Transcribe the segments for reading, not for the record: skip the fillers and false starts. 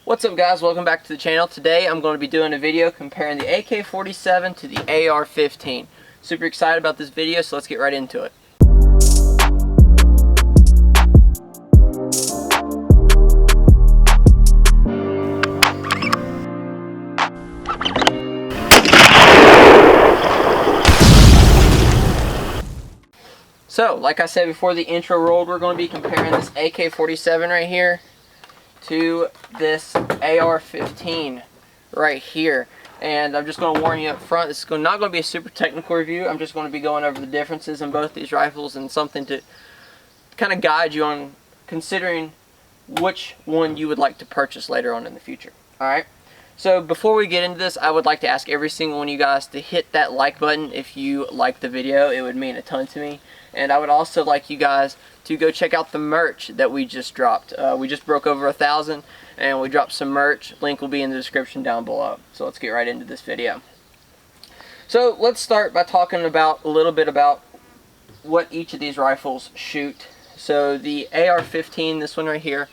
What's up guys, welcome back to the channel. Today I'm going to be doing a video comparing the AK-47 to the AR-15. Super excited about this video, so let's get right into it. So, like I said before the intro rolled, we're going to be comparing this AK-47 right here to this AR-15 right here. And I'm just going to warn you up front, this is not going to be a super technical review. I'm just going to be going over the differences in both these rifles and something to kind of guide you on considering which one you would like to purchase later on in the future. Alright, so before we get into this, I would like to ask every single one of you guys to hit that like button if you like the video. It would mean a ton to me. And I would also like you guys to go check out the merch that we just dropped. We just broke over 1,000 and we dropped some merch. Link will be in the description down below. So let's get right into this video. So let's start by talking about a little bit about what each of these rifles shoot. So the AR-15, this one right here,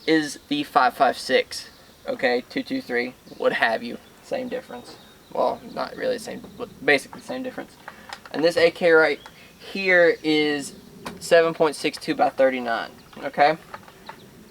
is the 5.56. Okay, 223, what have you. Same difference. Well, not really the same, but basically the same difference. And this AK right here is 7.62 by 39. Okay,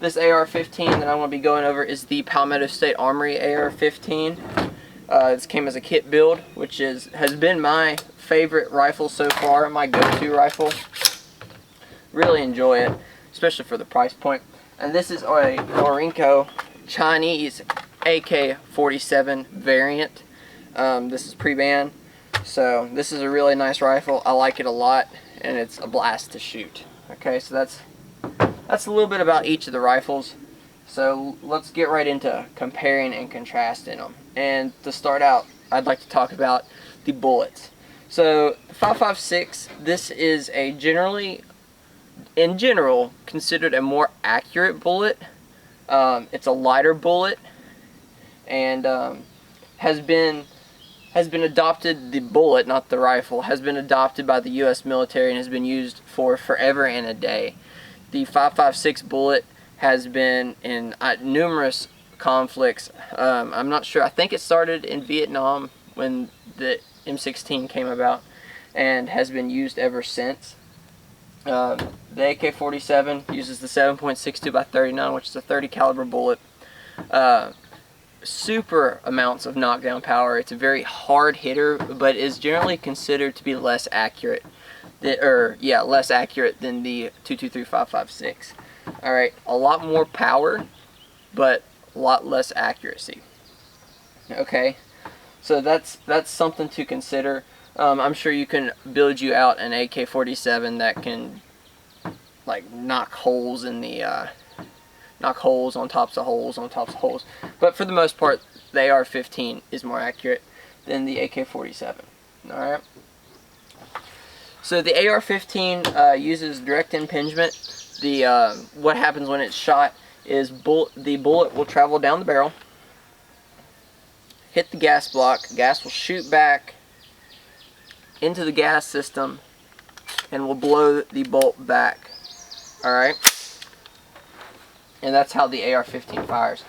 this AR-15 that I'm going to be going over is the Palmetto State Armory AR-15. This came as a kit build, which has been my favorite rifle so far, my go-to rifle. Really enjoy it, especially for the price point. And this is a Norinco Chinese AK-47 variant. This is pre-ban, so this is a really nice rifle. I like it a lot, and it's a blast to shoot. Okay, so that's a little bit about each of the rifles. So let's get right into comparing and contrasting them. And to start out, I'd like to talk about the bullets. So the 5.56, this is a in general considered a more accurate bullet. It's a lighter bullet, and has been adopted, the bullet, not the rifle, has been adopted by the U.S. military and has been used for forever and a day. The 5.56 bullet has been in numerous conflicts. I'm not sure, I think it started in Vietnam when the M16 came about and has been used ever since. The AK-47 uses the 7.62 by 39, which is a 30 caliber bullet. Super amounts of knockdown power. It's a very hard hitter, but is generally considered to be less accurate than the 223 5.56. Alright, a lot more power, but a lot less accuracy. Okay, so that's something to consider. I'm sure you can build you out an AK-47 that can like knock holes in the knock holes on tops of holes on tops of holes, but for the most part the AR-15 is more accurate than the AK-47. Alright, so the AR-15 uses direct impingement. What happens when it's shot is the bullet will travel down the barrel, hit the gas block, gas will shoot back into the gas system and will blow the bolt back. Alright, and that's how the AR-15 fires.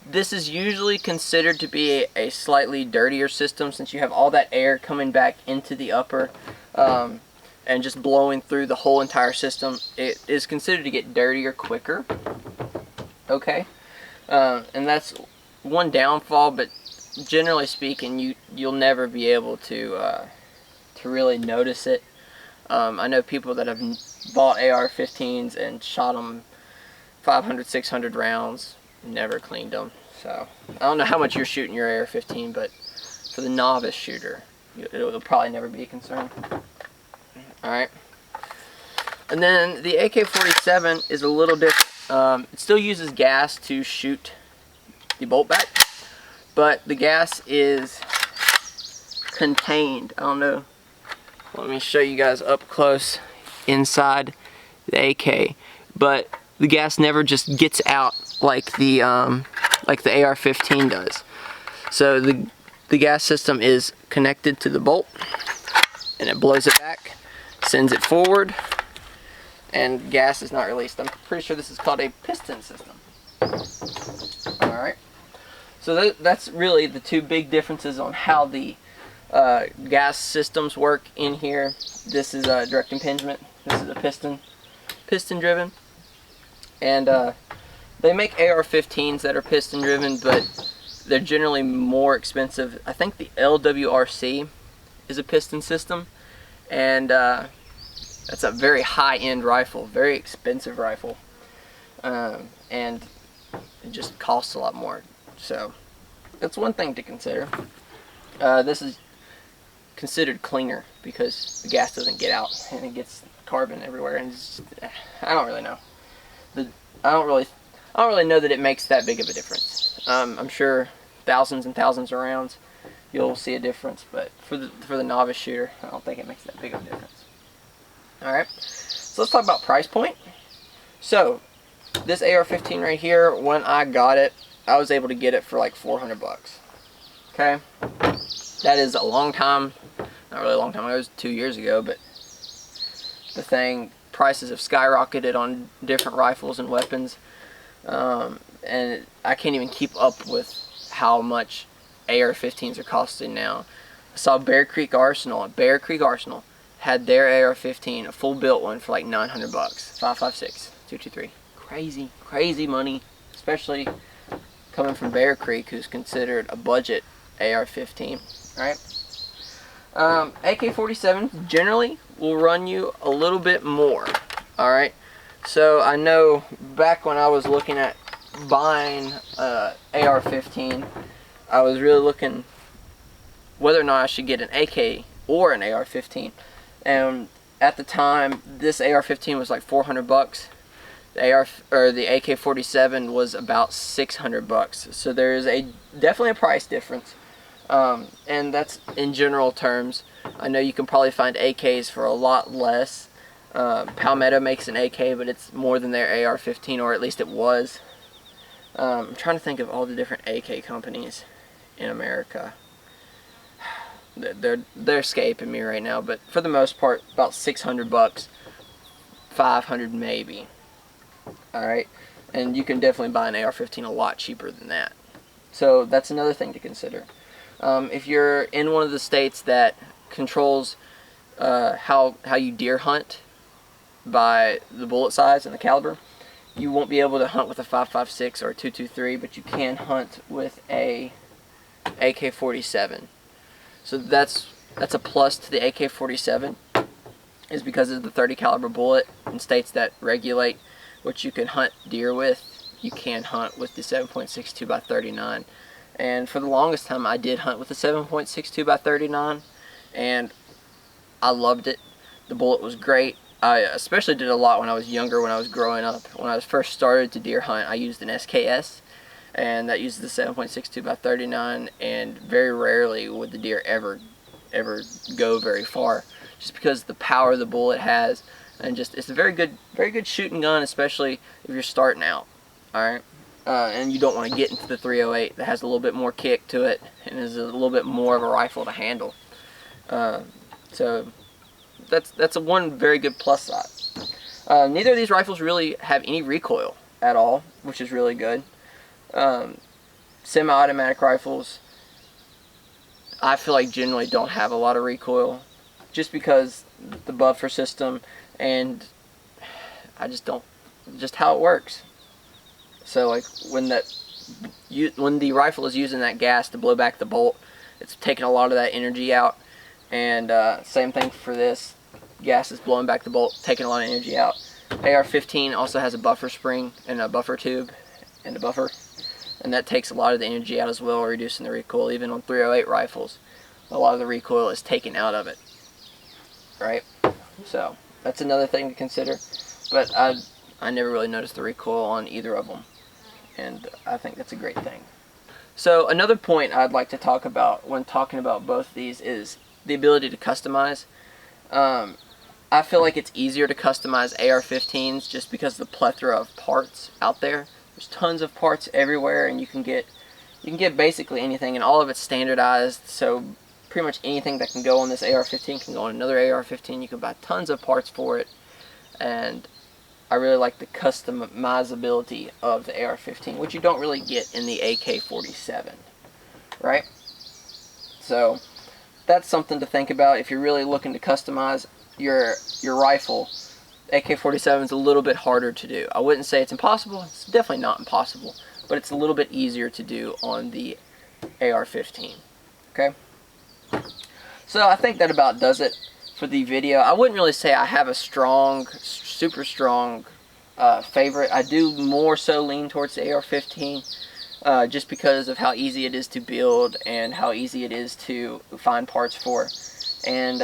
This is usually considered to be a slightly dirtier system, since you have all that air coming back into the upper and just blowing through the whole entire system. It is considered to get dirtier quicker. Okay, and that's one downfall, but generally speaking, you'll never be able to really notice it. I know people that have bought AR-15s and shot them 500, 600 rounds, never cleaned them. So I don't know how much you're shooting your AR-15, but for the novice shooter, it'll probably never be a concern. Alright, and then the AK-47 is a little different. It still uses gas to shoot the bolt back, but the gas is contained. I don't know, let me show you guys up close inside the AK, but the gas never just gets out like the AR-15 does. So the gas system is connected to the bolt, and it blows it back, sends it forward, and gas is not released. I'm pretty sure this is called a piston system. Alright, so that's really the two big differences on how the gas systems work in here. This is a direct impingement, this is a piston driven, and they make AR-15s that are piston driven, but they're generally more expensive. I think the LWRC is a piston system, and that's a very high-end rifle, very expensive rifle, and it just costs a lot more. So that's one thing to consider. This is considered cleaner because the gas doesn't get out and it gets carbon everywhere, and it's just, I don't really know. I don't really know that it makes that big of a difference. I'm sure thousands and thousands of rounds you'll see a difference, but for the novice shooter, I don't think it makes that big of a difference. Alright, so let's talk about price point. So this AR-15 right here, when I got it, I was able to get it for like 400 bucks. Okay, that is a long time, not really a long time ago, it was 2 years ago, but prices have skyrocketed on different rifles and weapons, and I can't even keep up with how much AR-15s are costing now. I saw Bear Creek Arsenal had their AR-15, a full built one, for like 900 bucks, 5.56, 223. Crazy money, especially coming from Bear Creek, who's considered a budget AR-15, right? AK-47 generally will run you a little bit more, alright? So I know back when I was looking at buying AR-15, I was really looking whether or not I should get an AK or an AR-15, and at the time this AR-15 was like 400 bucks. The AK-47 was about 600 bucks. So there is definitely a price difference. And that's in general terms. I know you can probably find AKs for a lot less. Palmetto makes an AK, but it's more than their AR-15, or at least it was. I'm trying to think of all the different AK companies in America. They're escaping me right now, but for the most part, about 600 bucks, 500 maybe. Alright, and you can definitely buy an AR-15 a lot cheaper than that. So that's another thing to consider. If you're in one of the states that controls how you deer hunt by the bullet size and the caliber, you won't be able to hunt with a 5.56 or a 223, but you can hunt with a AK-47. So that's a plus to the AK-47, is because of the 30 caliber bullet. In states that regulate what you can hunt deer with, you can hunt with the 7.62 by 39. And for the longest time I did hunt with the 7.62 by 39, and I loved it. The bullet was great. I especially did a lot when I was younger, when I was growing up. When I was first started to deer hunt, I used an SKS, and that uses the 7.62 by 39, and very rarely would the deer ever go very far, just because the power the bullet has, and just it's a very good shooting gun, especially if you're starting out. Alright, and you don't want to get into the 308 that has a little bit more kick to it and is a little bit more of a rifle to handle. So that's a one very good plus side. Neither of these rifles really have any recoil at all, which is really good. Semi-automatic rifles, I feel like generally don't have a lot of recoil, just because the buffer system, and I just don't, just how it works. So like when the rifle is using that gas to blow back the bolt, it's taking a lot of that energy out, and same thing for this. Gas is blowing back the bolt, taking a lot of energy out. AR-15 also has a buffer spring and a buffer tube and a buffer, and that takes a lot of the energy out as well, reducing the recoil. Even on 308 rifles, a lot of the recoil is taken out of it. Right? So that's another thing to consider. But I never really noticed the recoil on either of them, and I think that's a great thing. So another point I'd like to talk about when talking about both these is the ability to customize. I feel like it's easier to customize AR-15s just because of the plethora of parts out there. There's tons of parts everywhere, and you can get basically anything, and all of it's standardized. So pretty much anything that can go on this AR-15 can go on another AR-15. You can buy tons of parts for it, and I really like the customizability of the AR-15, which you don't really get in the AK-47, right? So that's something to think about if you're really looking to customize your rifle. AK-47 is a little bit harder to do. I wouldn't say it's impossible. It's definitely not impossible, but it's a little bit easier to do on the AR-15. Okay? So I think that about does it for the video. I wouldn't really say I have a strong, super strong favorite. I do more so lean towards the AR-15 just because of how easy it is to build and how easy it is to find parts for. And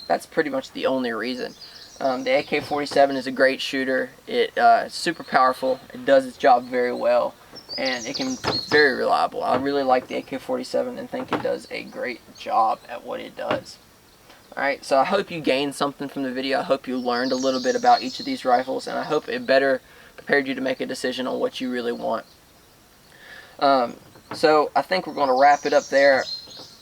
that's pretty much the only reason. The AK-47 is a great shooter. It's super powerful. It does its job very well, and it's very reliable. I really like the AK-47 and think it does a great job at what it does. Alright, so I hope you gained something from the video. I hope you learned a little bit about each of these rifles, and I hope it better prepared you to make a decision on what you really want. So I think we're going to wrap it up there.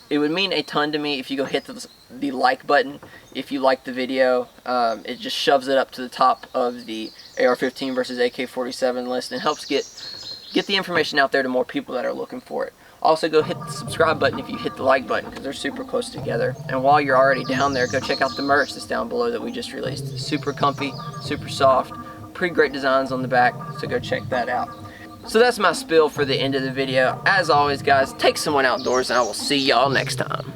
It would mean a ton to me if you go hit the like button if you like the video. It just shoves it up to the top of the AR-15 versus AK-47 list and helps get the information out there to more people that are looking for it. Also, go hit the subscribe button if you hit the like button, because they're super close together. And while you're already down there, go check out the merch that's down below that we just released. Super comfy, super soft, pretty great designs on the back, so go check that out. So that's my spiel for the end of the video. As always, guys, take someone outdoors, and I will see y'all next time.